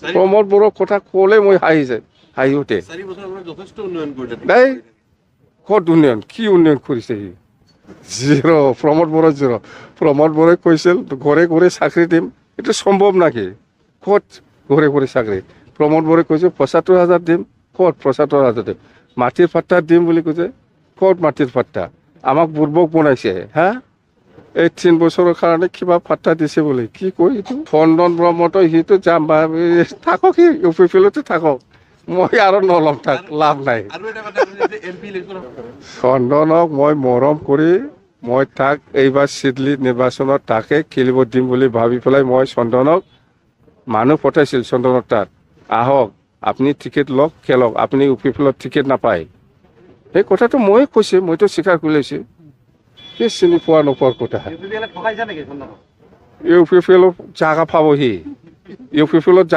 প্ৰমোদ বড়োৰ কথা ক'লে মই হাঁহি উঠে। 4 বছৰ আপোনাৰ যথেষ্ট উন্নয়ন কৰিলে। নাই ক'ত উন্নয়ন, কি উন্নয়ন কৰিছে সি? জিৰ', প্ৰমোদ বড়ো জিৰ'। প্ৰমোদ বড়োই কৈছিল ঘৰে ঘৰে চাকৰি দিম, এইটো সম্ভৱ নাকি? ক'ত ঘৰে ঘৰে চাকৰি? প্ৰমোদ বড়োই কৈছে ৭৫,০০০ দিম, ক'ত ৭৫,০০০ দিম? মাটিৰ পাট্টা দিম বুলি কৈছে, ক'ত মাটিৰ পাট্টা? আমাক বুৰ্বক বনাইছে, হা? এই 3 বছৰৰ কাৰণে কিবা পাট্টা দিছে বুলি কি কয় এইটো? ফন্দন ব্ৰহ্মতো সিটো যাম থাকক, সি UPPLতে থাকক, মই আৰু নলম, তাক লাভ নাই। আৰু এটা কথা কৈছে যে MP ইলেকশ্যন চন্দনক মই মৰম কৰি মই তাক এইবাৰ চিডলি নিৰ্বাচনত তাকে খেলিব দিম বুলি ভাবি পেলাই মই চন্দনক মানুহ পঠাইছিল চন্দনৰ তাত, আহক আপুনি টিকেট লওক, খেলক, আপুনি UPPLত টিকেট নাপায়। সেই কথাটো ময়ে কৈছে, মইতো স্বীকাৰ কৰি লৈছোঁ। কি চিনি পোৱা নোপোৱাৰ কথা? UPPL ঠকাইছে নেকি চন্দনক? UPPLত জাগা পাবহি, UPPLত